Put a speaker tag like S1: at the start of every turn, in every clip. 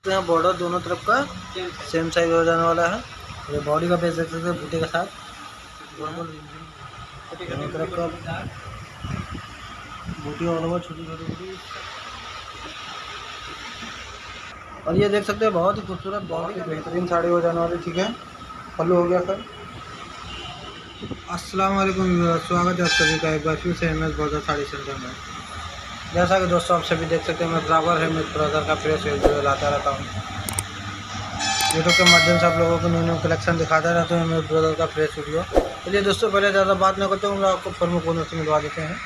S1: तो यहाँ बॉर्डर दोनों तरफ का सेम साइज हो जाने वाला है। ये बॉडी का बेस देख सकते हैं बूटे के साथ, दोनों तरफ का बूटी ऑल ओवर छोटी छोटी बूटी। और ये देख सकते हैं बहुत ही खूबसूरत बहुत ही बेहतरीन साड़ी हो जाने वाली। ठीक है, पल्लू हो गया सर। अस्सलाम वालेकुम, स्वागत है आप सभी का एक बार फिर से MS ब्रदर साड़ी सेंटर में। जैसा कि दोस्तों आप सभी देख सकते हैं, मैं बराबर है MS ब्रदर का फ्रेश वीडियो लाता रहता हूँ। यूट्यूब के माध्यम से आप लोगों को न्यू न्यू कलेक्शन दिखाता रहता हूँ MS ब्रदर का फ्रेश वीडियो। चलिए दोस्तों, पहले ज़्यादा बात न करते हुए हम लोग आपको फॉर्म कोनों से मिलवा देते हैं।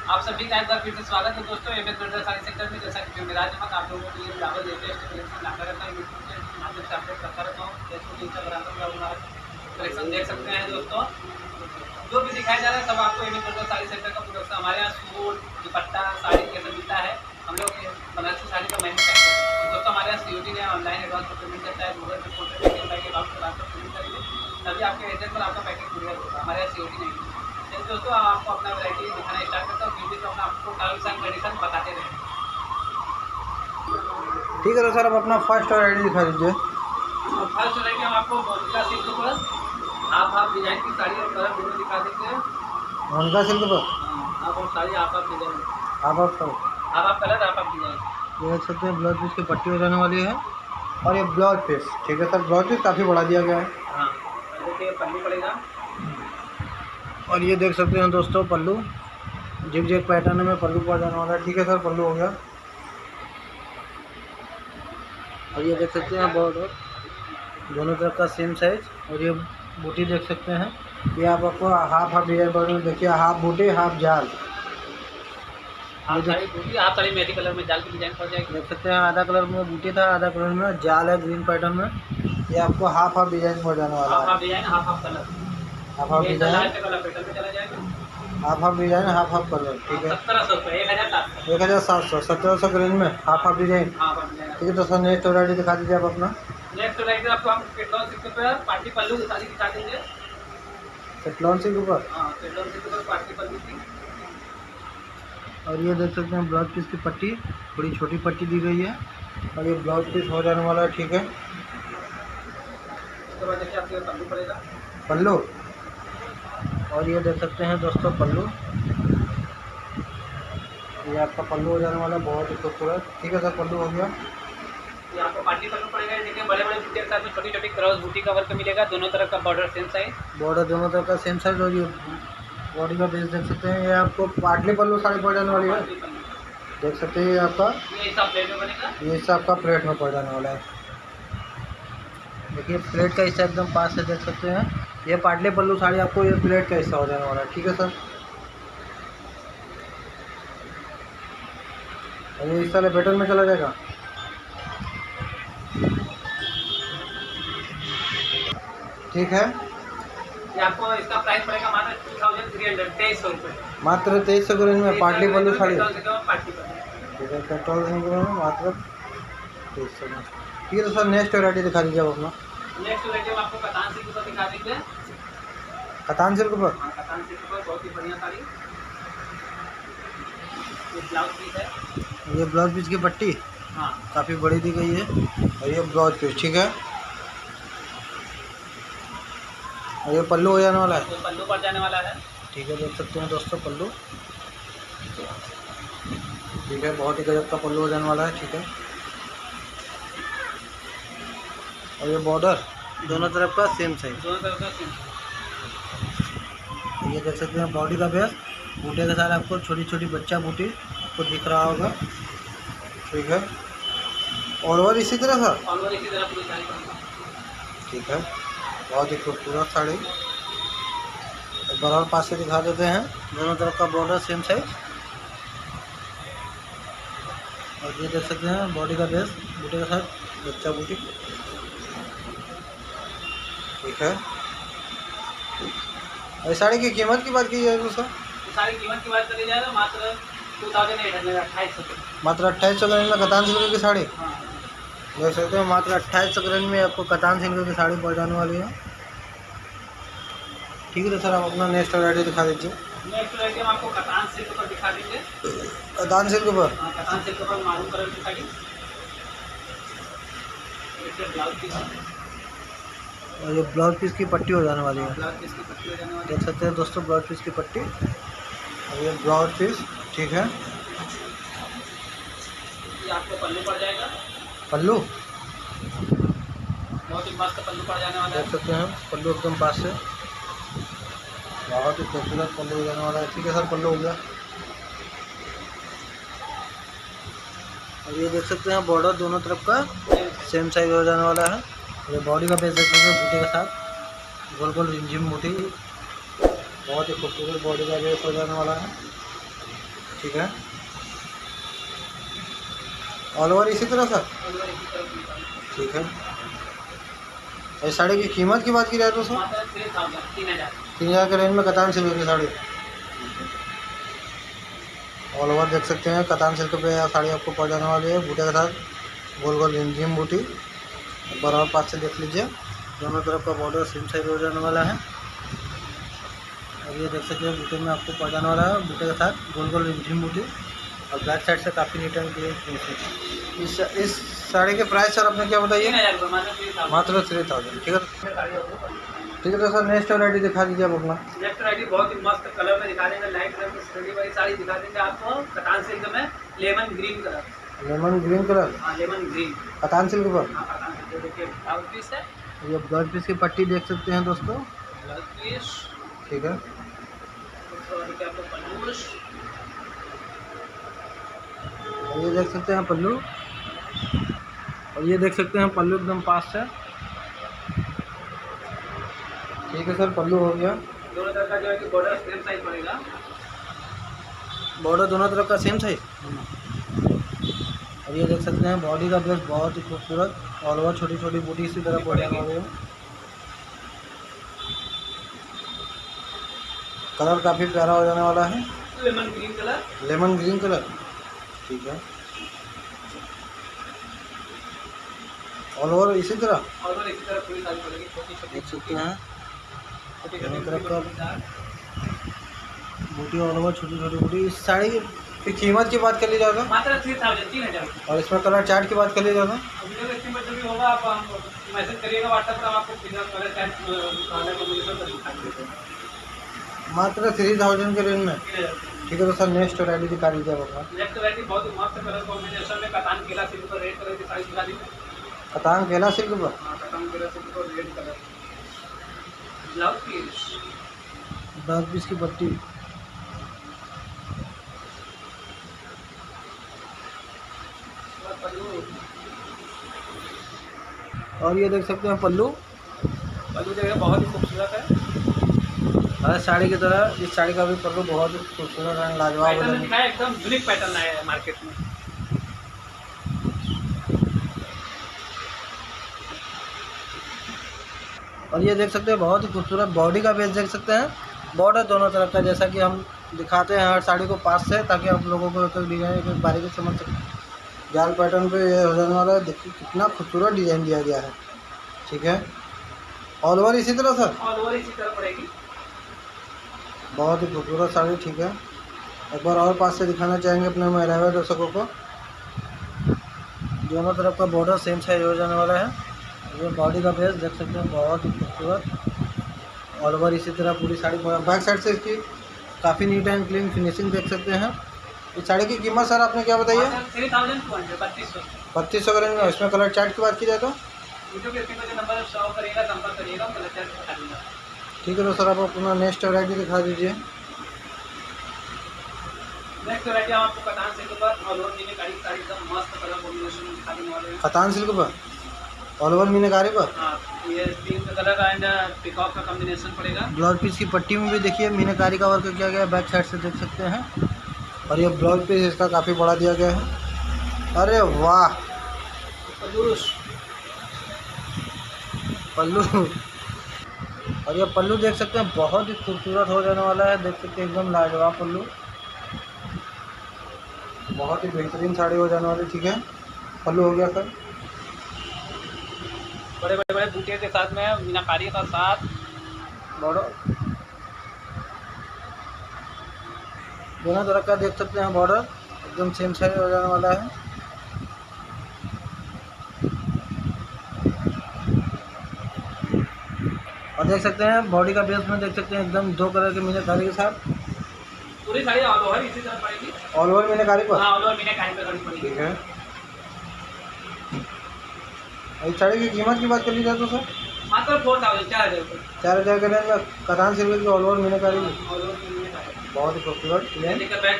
S2: आप सभी का एक बार फिर से स्वागत है दोस्तों MS ब्रदर साड़ी सेक्टर में। जैसा कि मेरा आज आप लोगों के लिए बराबर लेटेस्ट कलेक्शन लाता रहता हूँ, यूट्यूब के माध्यम से अपडेट करता रहता हूँ। फेसबुक इंस्टाग्राम पर हमारा कलेक्शन देख सकते हैं दोस्तों। जो भी दिखाया जा रहा है सब आपको MS ब्रदर साड़ी सेक्टर का प्रोडक्ट। हमारे यहाँ सूट दुपट्टा साड़ी ये सब मिलता है। हम लोग बनारसी साड़ी का मैन्युफैक्चर दोस्तों। हमारे यहाँ COD है, ऑनलाइन एडवांस पर पेमेंट करता है, गूगल पे photo Paytm bank account transfer payment करेंगे तभी आपके एड्रेस पर आपका पैकेट कुरियर होगा। हमारे यहाँ COD नहीं है। दोस्तों आपको अपना वैरायटी दिखाना स्टार्ट करता हूँ, वीडियो तो आपको टर्म्स एंड कंडीशन बताते रहेंगे।
S1: ठीक है तो सर, अब अपना फर्स्ट वैरायटी दिखा दीजिए।
S2: फर्स्ट वैरायटी हम आपको मोनिका सिल्क पर हाफ डिजाइन की साड़ी और कलर दोनों दिखा देते हैं।
S1: मोनिका सिल्क पर
S2: आप साड़ी हाफ डिजाइन,
S1: आप
S2: कलर हाफ डिजाइन
S1: ये देख सकते हैं। ब्लाउज पीस की पट्टी हो जाने वाली है और ये ब्लाउज पीस। ठीक है सर, ब्लाउज पीस काफ़ी बढ़ा दिया गया है।
S2: हाँ, देखिए पल्लू पड़ेगा।
S1: और ये देख सकते हैं दोस्तों, पल्लू जिग जैग पैटर्न में पल्लू पड़ जाने वाला है। ठीक है सर, पल्लू हो गया। और ये देख सकते हैं बॉर्डर दोनों तरफ का सेम साइज। और ये बूटी देख सकते हैं, ये आप आपको हाफ डिजाइन बॉर्डर में देखिए, हाफ बूटी हाफ जाल।
S2: हाफ साड़ी मेहंदी कलर में जाल की डिजाइन पड़ जाएगी।
S1: देख सकते हैं आधा कलर में बूटी था, आधा कलर में जाल है ग्रीन पैटर्न में। ये आपको हाफ डिजाइन पड़ जाने वाला है।
S2: Half design half colour,
S1: half design half colour. ठीक है,
S2: 1700 रुपये
S1: 1700 1700 के रेंज में हाफ डिजाइन। ठीक है तो सर, नेक्स्ट वैरायटी दिखा दीजिए आप अपना।
S2: नेक्स्ट वैरायटी आपको हम पेटलॉन सिल्क पर पार्टी पल्लू की साड़ी दिखा देंगे।
S1: पेटलॉन सिल्क ऊपर,
S2: हाँ, पेटलॉन सिल्क पर पार्टी पल्लू की।
S1: और ये देख सकते हैं ब्लाउज पीस की पट्टी थोड़ी छोटी पट्टी दी गई है और ये ब्लाउज पीस हो जाने वाला है। ठीक है,
S2: उसके बाद देखिए आपके पल्लू पड़ेगा,
S1: पल्लू। और ये देख सकते हैं दोस्तों पल्लू, ये आपका पल्लू हो जाने वाला है, बहुत ही खूबसूरत। ठीक है सर, पल्लू हो गया।
S2: ये आपको पार्टी पल्लू पड़ेगा। देखिए बड़े बड़े बूटी के साथ में छोटी छोटी क्रॉस बूटी का वर्क मिलेगा। दोनों तरफ का बॉर्डर सेम साइज,
S1: बॉर्डर दोनों तरफ का सेम साइज। और ये बॉडी का बेस देख सकते हैं, ये आपको पाटली पल्लू साड़ी पड़ जाने वाली है। देख सकते हैं ये आपका,
S2: ये हिसाब प्लेट में बनेगा।
S1: ये हिस्सा आपका प्लेट में पड़ जाने वाला है। देखिए प्लेट का हिस्सा एकदम पास से देख सकते हैं। ये पाटली पल्लू साड़ी आपको ये प्लेट का हिस्सा हो जाने वाला है। ठीक है सर, और ये हिस्सा लेपेटल में चला जाएगा। ठीक है,
S2: ये आपको इसका प्राइस पड़ेगा मात्र 2300 2300 रुपये।
S1: मात्र 2300 के रेंज में पाटली पल्लू साड़ी।
S2: पार्टी पल्लू।
S1: ठीक है, पेट्रोल में मात्र 2300 में। ठीक है तो सर, नेक्स्ट वैरायटी दिखा दीजिए आप अपना।
S2: नेक्स्ट वैरायटी हम आपको कतान सिल्क पर दिखा देंगे।
S1: कतान सिल्क पर,
S2: हाँ, कतान सिल्क पर बहुत ही बढ़िया साड़ी। ये ब्लाउज पीस है,
S1: ये ब्लाउज पीस की पट्टी
S2: हाँ,
S1: काफ़ी बड़ी दी गई है। और ये ब्लाउज पीस। ठीक है, और ये पल्लू हो जाने वाला है।
S2: तो पल्लू पड़ जाने वाला है।
S1: ठीक है, देख सकते हैं दोस्तों पल्लू। ठीक है, बहुत ही गजब का पल्लू हो जाने वाला है। ठीक है, और ये बॉर्डर दोनों तरफ का सेम साइज।
S2: दोनों तरफ का सेम।
S1: ये देख सकते हैं बॉडी का बेस बूटे के साथ आपको छोटी छोटी बच्चा बूटी आपको दिख रहा होगा। ठीक है, और इसी तरह सर।
S2: और इसी तरह पूरी साड़ी पड़ेगा।
S1: ठीक है, बहुत ही खूबसूरत साड़ी। एक बार और पास से दिखा देते हैं। दोनों तरफ का बॉर्डर सेम साइज। और ये देख सकते हैं बॉडी का बेस बूटे के साथ बच्चा बूटी। ठीक है, और साड़ी की कीमत की बात की जाए तो सर,
S2: साड़ी कीमत की बात करी जाए तो मात्र 2800
S1: मात्र 2800 के रेंज में कतान सिल्क की साड़ी।
S2: हाँ,
S1: देख सकते हैं मात्र 2800 के रेंज में आपको कतान सिल्क की साड़ी पड़ जाने वाली है। ठीक है तो सर, आप अपना नेक्स्ट वैरायटी दिखा दीजिए।
S2: नेक्स्ट वैरायटी हम आपको कतान सिल्क पर दिखा देंगे।
S1: कतान सिल्क पर,
S2: हाँ, कतान सिल्क पर मारून कलर की साड़ी। देखिए ब्लाउज पीस,
S1: और ये ब्लाउज पीस की पट्टी हो जाने वाली है।
S2: ब्लाउज पीस की पट्टी हो जाने वाली
S1: देख सकते हैं दोस्तों ब्लाउज पीस की पट्टी, और ये ब्लाउज पीस ठीक है।
S2: है। ये आपको पल्लू पड़ जाएगा,
S1: पल्लू
S2: बहुत ही मस्त पल्लू पड़ जाने वाला
S1: देख
S2: है।
S1: सकते हैं, पल्लू एकदम पास से, बहुत ही खूबसूरत पल्लू हो जाने वाला है। ठीक है सर, पल्लू हो गया। और ये देख सकते हैं बॉर्डर दोनों तरफ का सेम साइज हो जाने वाला है। ये बॉडी का बेस देख सकते हैं बूटी के साथ, गोल गोल रिमझिम बूटी, बहुत ही खूबसूरत बॉडी का बेस हो जाने वाला है। ठीक है, ऑल ओवर इसी तरह सर।
S2: और इसी तरफ निकाल।
S1: ठीक है, इस साड़ी की कीमत की बात की जाए तो सर
S2: मात्र 3000, 3000।
S1: 3000 के रेंज में कतान सिल्क की साड़ी, ऑल ओवर देख सकते हैं कतान सिल्क पे यह साड़ी आपको पड़ जाने वाली है, बूटे के साथ गोल गोल रिमझिम बूटी। एक बार और पास से देख लीजिए, दोनों तरफ का बॉर्डर सेम साइज हो जाने वाला है। और ये देख सकते हैं बूटे में आपको पड़ जाने वाला है, बूटे के साथ गोल गोल रिमझिम बूटी, और बैक साइड से काफ़ी नीट एंड क्लीन फिनिशिंग। इस साड़ी के प्राइस सर आपने क्या बताइए?
S2: 3000 रुपये, मात्र 3000।
S1: मात्र 3000। ठीक है, ठीक है तो सर नेक्स्ट वैरायटी दिखा दीजिए आप अपना।
S2: नेक्स्ट वैरायटी बहुत ही मस्त कलर में दिखा देंगे, लाइट कलर में स्टडी वाली साड़ी दिखा देंगे आपको, कतान सिल्क में lemon green colour.
S1: Lemon green colour,
S2: हाँ, लेमन ग्रीन।
S1: कतान सिल्क पर।
S2: हाँ, कतान सिल्क देखिए ब्लाउज पीस है,
S1: ये ब्लाउज पीस की पट्टी देख सकते हैं दोस्तों।
S2: ब्लाउज पीस
S1: ठीक है,
S2: और देखिए आपको पल्लू,
S1: और ये देख सकते हैं पल्लू, और ये देख सकते हैं पल्लू एकदम पास से। ठीक है सर, पल्लू हो गया।
S2: दोनों तरफ का जो है कि बॉर्डर सेम साइज पड़ेगा।
S1: बॉर्डर दोनों तरफ का सेम साइज। और ये देख सकते हैं बॉडी का बेस बहुत ही खूबसूरत, ऑल ओवर छोटी छोटी बूटी इसी तरह पड़ जाने वाली है। कलर काफ़ी प्यारा हो जाने वाला है,
S2: lemon green colour.
S1: Lemon green colour. ठीक है, ऑल ओवर इसी तरह
S2: और इसी तरह पूरी साड़ी पड़ेगी, छोटी छोटी
S1: देख सकते हैं
S2: छोटी
S1: दोनों
S2: छोटी
S1: तरफ का बूटी, ऑल ओवर छोटी छोटी बूटी। इस साड़ी की कीमत की बात कर ली जाएगा,
S2: मात्र 3000, 3000।
S1: और इसमें कलर चार्ट की बात कर ली जाएगा।
S2: वीडियो के स्क्रीन पर जो भी होगा आप हमको मैसेज करिएगा व्हाट्सएप पर, हम आपको figure colour chart colour combination कर दिखा देंगे।
S1: मात्र 3000 के रेंज में।
S2: 3000।
S1: ठीक है तो सर नेक्स्ट वैरायटी दिखा दीजिए आप अपना।
S2: नेक्स्ट वैरायटी बहुत ही मस्त कलर कॉम्बिनेशन में कतान केला सिल्क पर रेड कलर की साड़ी दिखा दी।
S1: कतान केला सिल्क पर,
S2: हाँ, कतान केला सिल्क पर red colour. Blouse piece,
S1: blouse piece की पट्टी,
S2: पल्लू,
S1: और ये देख सकते हैं पल्लू।
S2: पल्लू देखिए बहुत ही खूबसूरत है।
S1: हर साड़ी की तरह इस साड़ी का भी पल्लू बहुत ही खूबसूरत एंड लाजवाब हो
S2: पैटर्न
S1: जाने।
S2: दिखा है, एकदम यूनिक पैटर्न आया है मार्केट में।
S1: और ये देख सकते हैं बहुत ही खूबसूरत बॉडी का बेस देख सकते हैं, बॉर्डर दोनों तरफ का, जैसा कि हम दिखाते हैं हर साड़ी को पास से, ताकि आप लोगों को एक डिजाइन एक बारीकी से समझ सकें। जाल पैटर्न पे ये हो जाने वाला है, देखिए कितना खूबसूरत डिजाइन दिया गया है। ठीक है, ऑल ओवर इसी तरह सर,
S2: ऑल ओवर इसी तरह पड़ेगी।
S1: बहुत ही खूबसूरत साड़ी। ठीक है, एक बार और पास से दिखाना चाहेंगे अपने महिला दर्शकों को। दोनों तरफ का बॉर्डर सेम साइज हो जाने वाला है। ये बॉडी का बेस देख सकते हैं बहुत ही खूबसूरत, ऑल ओवर इसी तरह पूरी साड़ी। बैक साइड से इसकी काफ़ी नीट एंड क्लीन फिनिशिंग देख सकते हैं। इस साड़ी की कीमत सर आपने क्या बताई है?
S2: 3200, 3200।
S1: 3200 करेंगे। और इसमें कलर चार्ट की बात की जाए तो
S2: वीडियो के स्क्रीन पर जो नंबर शो करेगा संपर्क करिएगा, कलर चार्ट बता दूँगा।
S1: ठीक है तो सर आप अपना नेक्स्ट वैरायटी दिखा दीजिए।
S2: नेक्स्ट वैरायटी हम आपको कतान सिल्क पर ऑल ओवर मीनाकारी साड़ी एकदम मस्त कलर कॉम्बिनेशन में दिखा देने वाले हैं।
S1: खतान सिल्क पर, ऑल ओवर मीनाकारी पर,
S2: हाँ, ये पिंक कलर एंड पिकॉक का कॉम्बिनेशन पड़ेगा।
S1: ब्लाउज पीस की पट्टी में भी देखिए मीनाकारी का वर्क किया गया है, बैक साइड से देख सकते हैं। और ये ब्लाउज पीस इसका काफ़ी बड़ा दिया गया है। अरे वाह, पल्लू, और ये पल्लू देख सकते हैं बहुत ही खूबसूरत हो जाने वाला है। देख सकते हैं एकदम लाजवाब पल्लू, बहुत ही बेहतरीन साड़ी हो जाने वाली। ठीक है, पल्लू हो गया सर।
S2: बड़े बड़े बड़े बूटे के साथ में मीनाकारी का साथ
S1: बॉर्डर दोनों तरफ का देख सकते हैं, बॉर्डर एकदम सेम साइज हो जाने वाला है। देख सकते हैं बॉडी का बेस में देख सकते हैं एकदम 2 कलर के मीनाकारी के साथ।
S2: पूरी साड़ी ऑल ओवर इसी तरह पड़ेगी।
S1: ऑल ओवर मीनाकारी पर।
S2: हाँ, ऑल ओवर मीनाकारी पे खड़ी पड़ेगी।
S1: ठीक है। इस साड़ी की कीमत की बात कर ली जाए तो सर
S2: मात्र 4000 4000 रुपये।
S1: 4000 के रेंज में कतान सिल्क की ऑल ओवर मीनाकारी
S2: ऑल ओवर मीनाकारी।
S1: बहुत ही खूबसूरत प्लेन।
S2: देखिए बैक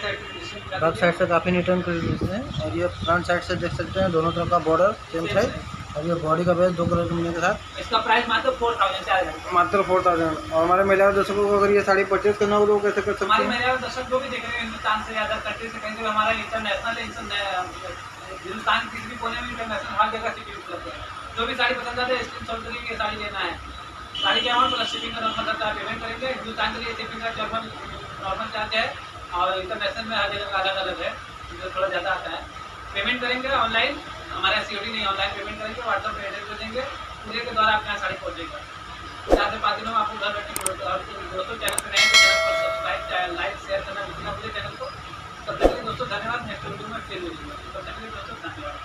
S1: साइड से काफ़ी नीट एंड क्लीन है और ये फ्रंट साइड से देख सकते हैं दोनों तरफ का बॉर्डर सेम साइज और ये बॉडी का बेस 2 कलर के मीने के साथ।
S2: इसका प्राइस मात्र 4000 4000
S1: मात्र 4000। और हमारे महिला दर्शकों को अगर ये साड़ी परचेज करना हो तो वो कैसे कर सकते
S2: हमारे
S1: हैं?
S2: महिला दर्शक जो भी देख रहे हैं हिंदुस्तान से ज़्यादा कंट्री से कहीं भी हमारा इंटरनेशनल हिंदुस्तान किसी भी कोने में इंटरनेशनल हर जगह शिपिंग उपलब्ध है। जो भी साड़ी पसंद आते हैं स्क्रीनशॉट करके साड़ी लेना है। साड़ी के अमाउंट प्लस शिपिंग का नॉर्मल खर्चा पेमेंट करेंगे। हिंदुस्तान के लिए शिपिंग का नॉर्मल चार्ज है और इंटरनेशनल में हर जगह का अलग अलग है, जो थोड़ा ज़्यादा आता है। पेमेंट करेंगे ऑनलाइन, हमारा COD नहीं, ऑनलाइन पेमेंट करेंगे, व्हाट्सअप पे एड्रेस दे देंगे, पूरे के द्वारा आपके यहाँ साड़ी पहुँचेगा। 4 से 5 दिनों में आपको घर बैठे। दोस्तों चैनल पर नए तो चैनल को सब्सक्राइब लाइक शेयर करना बिल्कुल ना भूलिए चैनल को। तब तक के लिए दोस्तों धन्यवाद। नेक्स्ट वीडियो में फिर मिलेंगे। तब तक के लिए दोस्तों धन्यवाद।